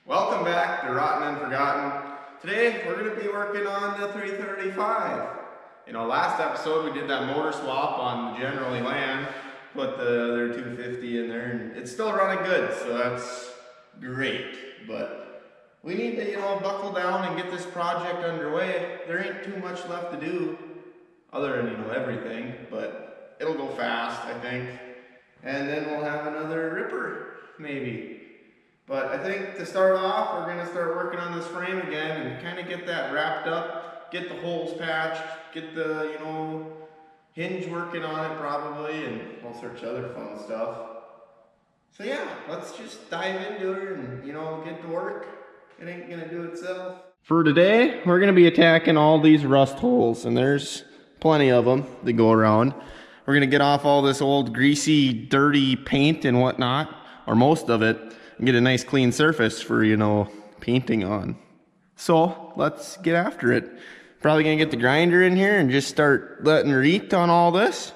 Welcome back to Rotten and Forgotten. Today we're going to be working on the 335. Last episode we did that motor swap on the General Elan, put the other 250 in there, and it's still running good, so that's great. But we need to, buckle down and get this project underway. There ain't too much left to do, other than, everything, but it'll go fast, I think. And then we'll have another ripper, maybe. But I think to start off, we're going to start working on this frame again and kind of get that wrapped up, get the holes patched, get the, hinge working on it probably, and all sorts of other fun stuff. So yeah, let's just dive into it and, get to work. It ain't going to do itself. For today, we're going to be attacking all these rust holes, and there's plenty of them that go around. We're going to get off all this old greasy, dirty paint and whatnot, or most of it, and get a nice clean surface for, painting on. So let's get after it. Probably gonna get the grinder in here and just start letting her eat on all this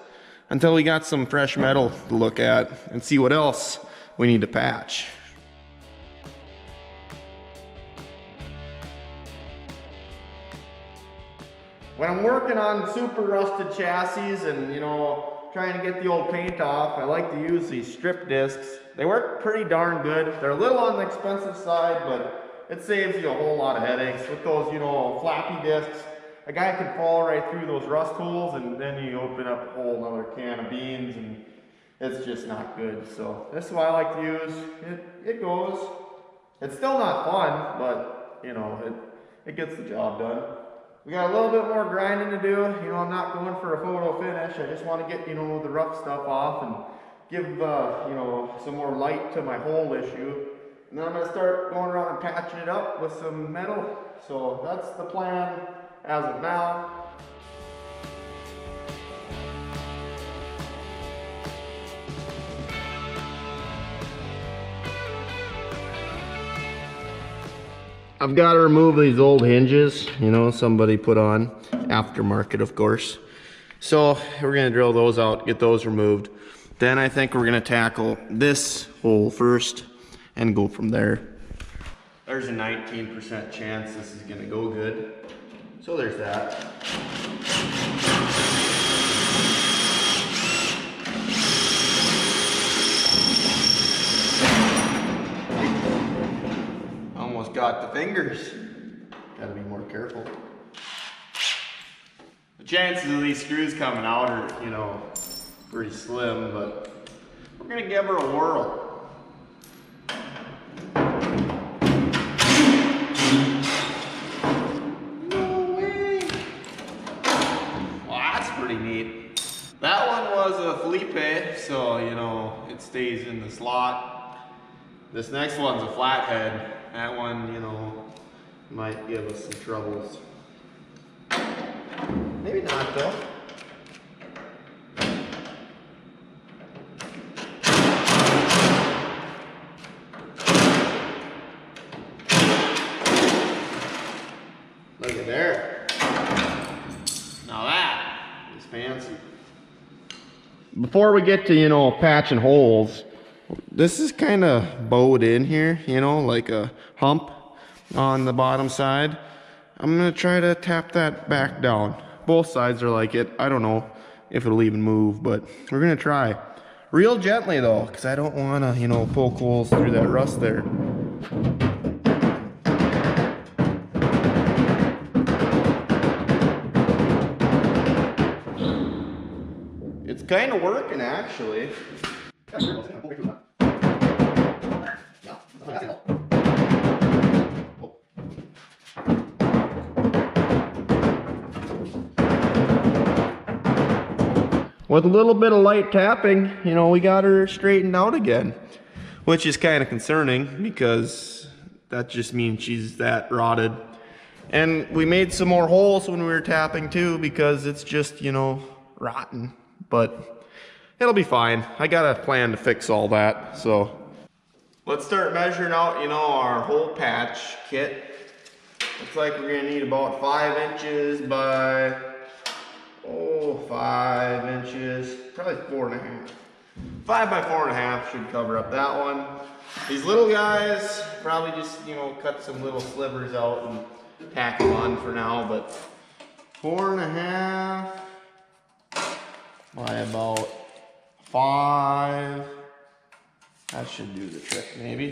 until we got some fresh metal to look at and see what else we need to patch. When I'm working on super rusted chassis and, trying to get the old paint off, I like to use these strip discs. They work pretty darn good. They're a little on the expensive side, but it saves you a whole lot of headaches. With those, flappy discs, a guy can fall right through those rust holes, and then you open up a whole other can of beans, and it's just not good. So this is what I like to use. It goes. It's still not fun, but, it gets the job done. We got a little bit more grinding to do. I'm not going for a photo finish. I just want to get, the rough stuff off and give, some more light to my hole issue. And then I'm going to start going around and patching it up with some metal. So that's the plan as of now. I've got to remove these old hinges, somebody put on, aftermarket of course. So we're going to drill those out, get those removed. Then I think we're going to tackle this hole first and go from there. There's a 19% chance this is going to go good. So there's that. Got the fingers. Gotta be more careful. The chances of these screws coming out are, pretty slim, but we're gonna give her a whirl. No way! Well, that's pretty neat. That one was a Felipe, so, it stays in the slot. This next one's a flathead. That one, might give us some troubles. Maybe not though. Look at there. Now that is fancy. Before we get to, patching holes, this is kind of bowed in here, like a hump on the bottom side. I'm going to try to tap that back down. Both sides are like it. I don't know if it'll even move, but we're going to try. Real gently though, because I don't want to, poke holes through that rust there. It's kind of working actually. With a little bit of light tapping, we got her straightened out again, which is kind of concerning because that just means she's that rotted. And we made some more holes when we were tapping too because it's just, rotten, but it'll be fine. I got a plan to fix all that, so. Let's start measuring out, our hole patch kit. Looks like we're gonna need about 5 inches by 5 inches, probably 4.5. 5 by 4.5 should cover up that one. These little guys, probably just, you know, cut some little slivers out and tack them on for now, but 4.5 by about 5. That should do the trick, maybe.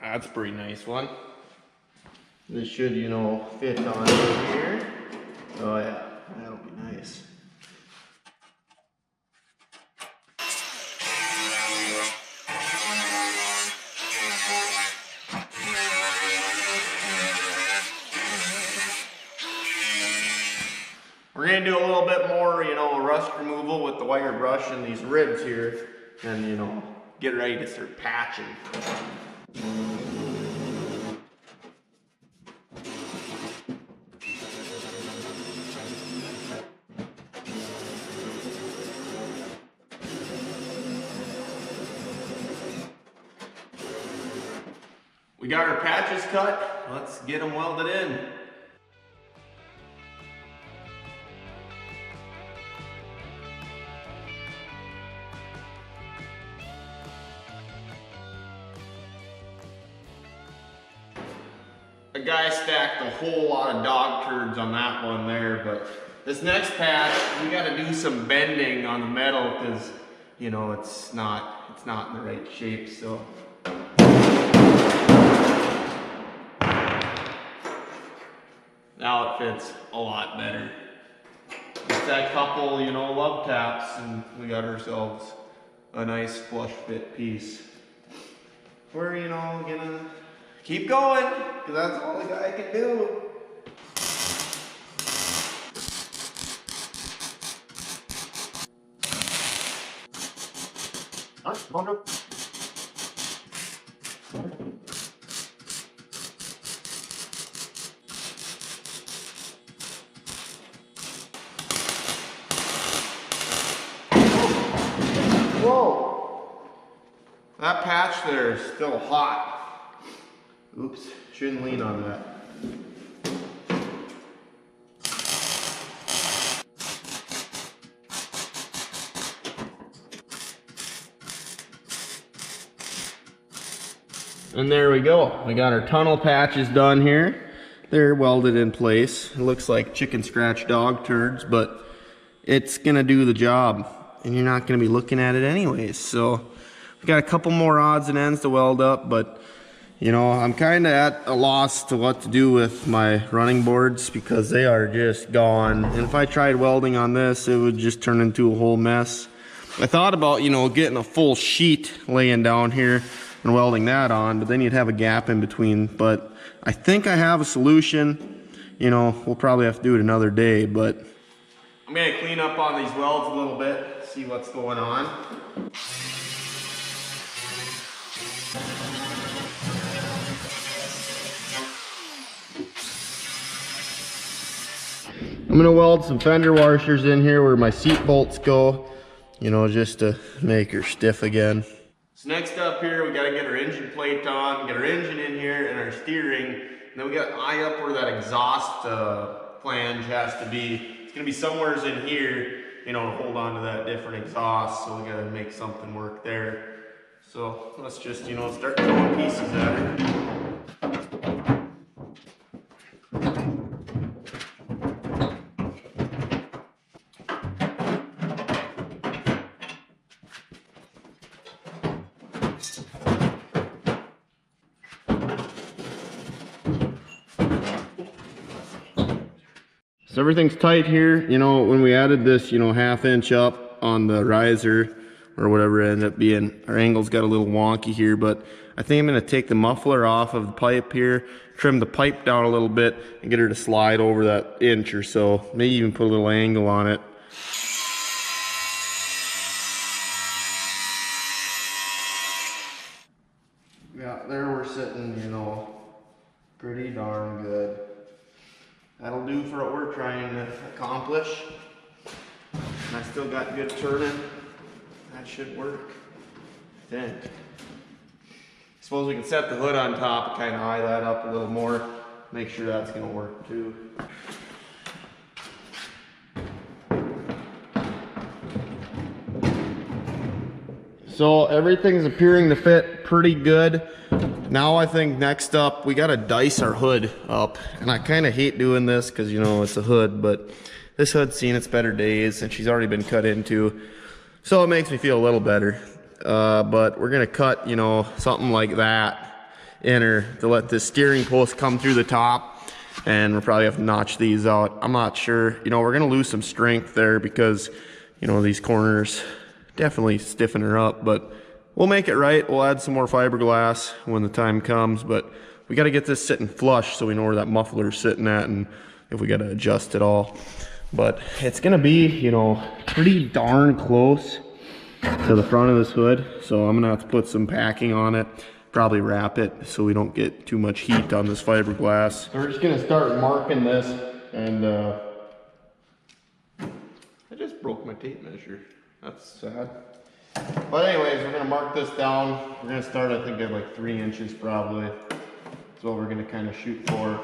That's a pretty nice one. This should, you know, fit on here. Oh yeah, that'll be nice. We're gonna do a little bit more, you know, rust removal with the wire brush and these ribs here, and, you know, get ready to start patching. We got our patches cut. Let's get them welded in. The guy stacked a whole lot of dog turds on that one there, but this next patch, we gotta do some bending on the metal because, you know, it's not in the right shape, so. Now it fits a lot better. Just that couple, you know, love taps, and we got ourselves a nice flush fit piece. We're, you know, gonna keep going, because that's all the guy can do. Alright, come on, go. Whoa! That patch there is still hot. Oops, shouldn't lean on that. And there we go. We got our tunnel patches done here. They're welded in place. It looks like chicken scratch dog turds, but it's gonna do the job. And you're not gonna be looking at it anyways. So we got a couple more odds and ends to weld up, but you know, I'm kinda at a loss to what to do with my running boards because they are just gone. And if I tried welding on this, it would just turn into a whole mess. I thought about, you know, getting a full sheet laying down here and welding that on, but then you'd have a gap in between. But I think I have a solution. You know, we'll probably have to do it another day, but I'm gonna clean up on these welds a little bit, see what's going on. I'm gonna weld some fender washers in here where my seat bolts go, you know, just to make her stiff again. So next up here, we gotta get our engine plate on, get our engine in here and our steering, and then we gotta eye up where that exhaust flange has to be. It's gonna be somewhere in here, you know, to hold on to that different exhaust, so we gotta make something work there. So let's just, you know, start throwing pieces at her. So everything's tight here. You know, when we added this, you know, 1/2 inch up on the riser or whatever it ended up being, our angle's got a little wonky here, but I think I'm gonna take the muffler off of the pipe here, trim the pipe down a little bit and get her to slide over that inch or so. Maybe even put a little angle on it. Yeah, there we're sitting, you know, pretty darn good. That'll do for what we're trying to accomplish. And I still got good turning. That should work. I think. Suppose we can set the hood on top and kind of eye that up a little more. Make sure that's going to work too. So everything's appearing to fit pretty good. Now I think next up we got to dice our hood up. And I kind of hate doing this because, you know, it's a hood, but this hood's seen its better days and she's already been cut into. So it makes me feel a little better. But we're gonna cut, you know, something like that in her to let this steering post come through the top, and we'll probably have to notch these out. I'm not sure, you know, we're gonna lose some strength there because, you know, these corners definitely stiffen her up, but we'll make it right. We'll add some more fiberglass when the time comes, but we got to get this sitting flush so we know where that muffler's sitting at and if we got to adjust it all. But it's gonna be, you know, pretty darn close to the front of this hood, so I'm gonna have to put some packing on it, probably wrap it so we don't get too much heat on this fiberglass. So we're just gonna start marking this, and I just broke my tape measure. That's sad. But anyways, we're gonna mark this down. We're gonna start, I think, at like 3 inches probably. That's what we're gonna kind of shoot for.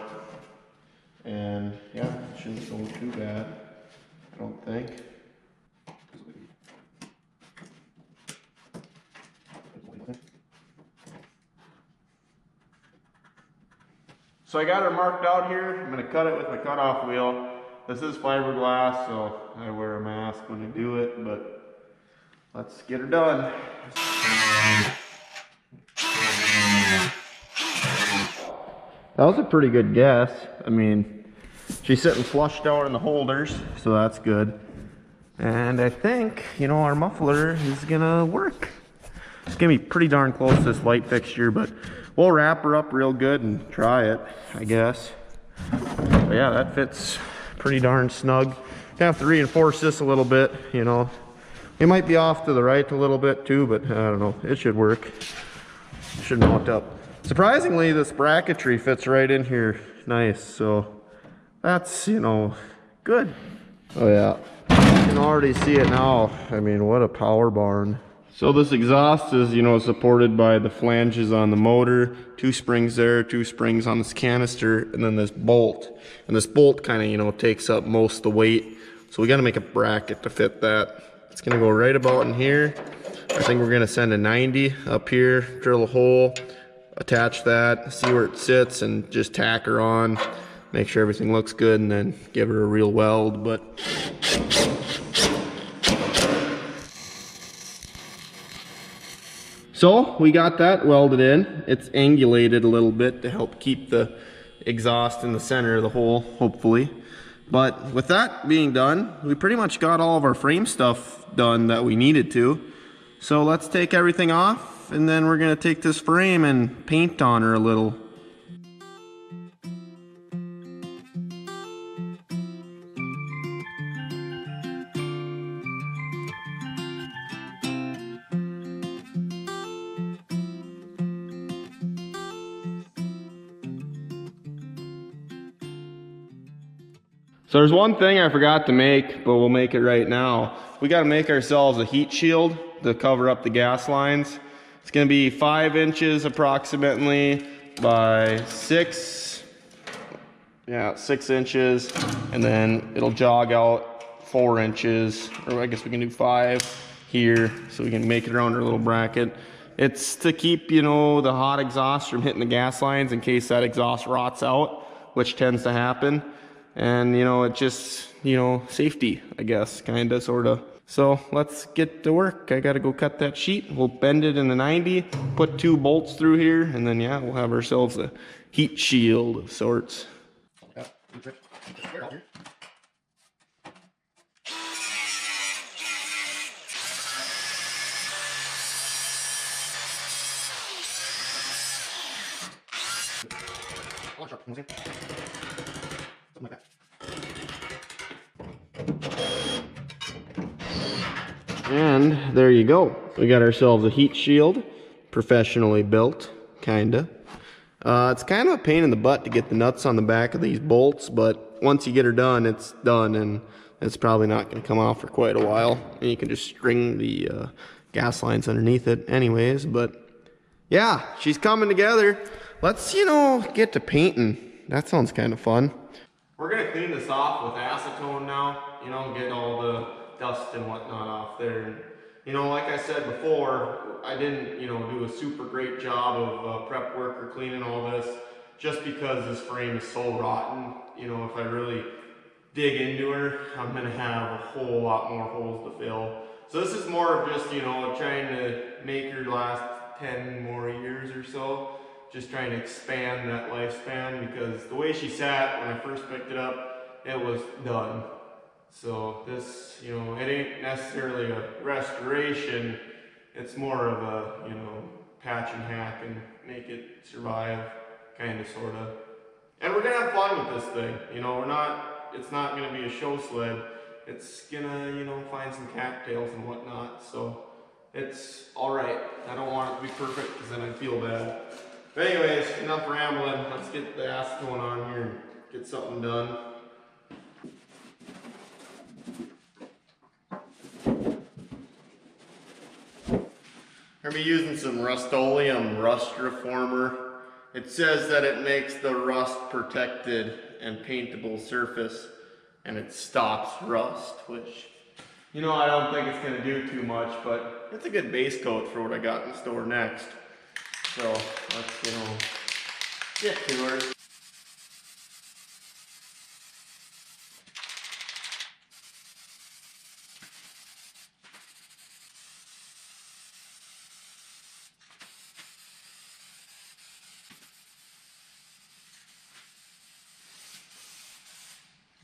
And yeah, it shouldn't go too bad, I don't think. So I got her marked out here. I'm gonna cut it with my cutoff wheel. This is fiberglass, so I wear a mask when I do it, but let's get her done. That was a pretty good guess. I mean, she's sitting flush down in the holders, so that's good. And I think, you know, our muffler is gonna work. It's gonna be pretty darn close to this light fixture, but we'll wrap her up real good and try it, I guess. But yeah, that fits pretty darn snug. Gonna have to reinforce this a little bit, you know. It might be off to the right a little bit too, but I don't know. It should work. It should mount up. Surprisingly, this bracketry fits right in here nice, so that's, you know, good. Oh yeah, you can already see it now. I mean, what a power barn. So this exhaust is, you know, supported by the flanges on the motor, 2 springs there, 2 springs on this canister, and then this bolt. And this bolt kind of, you know, takes up most of the weight. So we got to make a bracket to fit that. It's going to go right about in here. I think we're going to send a 90 up here, drill a hole, attach that, see where it sits, and just tack her on. Make sure everything looks good, and then give her a real weld. But so we got that welded in. It's angulated a little bit to help keep the exhaust in the center of the hole, hopefully. But with that being done, we pretty much got all of our frame stuff done that we needed to. So let's take everything off, and then we're gonna take this frame and paint on her a little. So there's one thing I forgot to make, but we'll make it right now. We got to make ourselves a heat shield to cover up the gas lines. It's going to be 5 inches approximately by 6. Yeah, 6 inches. And then it'll jog out 4 inches, or I guess we can do 5 here, so we can make it around our little bracket. It's to keep, you know, the hot exhaust from hitting the gas lines in case that exhaust rots out, which tends to happen. And, you know, it just, you know, safety, I guess, kind of, sort of. So let's get to work. I got to go cut that sheet. We'll bend it in a 90, put 2 bolts through here, and then, yeah, we'll have ourselves a heat shield of sorts. And there you go. We got ourselves a heat shield, professionally built, kinda. It's kind of a pain in the butt to get the nuts on the back of these bolts, but once you get her done, it's done, and it's probably not going to come off for quite a while. And you can just string the gas lines underneath it anyways. But yeah, she's coming together. Let's, get to painting. That sounds kind of fun. We're going to clean this off with acetone now, get all the dust and whatnot off there. And, like I said before, I didn't, do a super great job of prep work or cleaning all this, just because this frame is so rotten. If I really dig into her, I'm going to have a whole lot more holes to fill. So this is more of just, trying to make her last 10 more years or so. Just trying to expand that lifespan, because the way she sat when I first picked it up, it was done. So this, it ain't necessarily a restoration. It's more of a, patch and hack and make it survive, kind of, sort of. And we're gonna have fun with this thing. It's not gonna be a show sled. It's gonna, find some cattails and whatnot. So it's all right. I don't want it to be perfect, because then I feel bad. But anyways, enough rambling. Let's get the ass going on here and get something done. I'm going to be using some Rust-Oleum rust reformer. It says that it makes the rust protected and paintable surface, and it stops rust, which, I don't think it's going to do too much, but it's a good base coat for what I got in store next. So let's, get to her.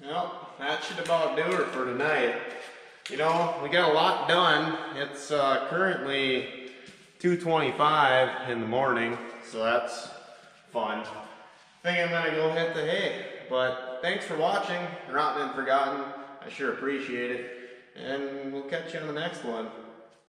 Well, that should about do it for tonight. We got a lot done. It's currently 2:25 in the morning, so that's fun. I think I'm gonna go hit the hay. But thanks for watching, Rotten and Forgotten. I sure appreciate it. And we'll catch you on the next one.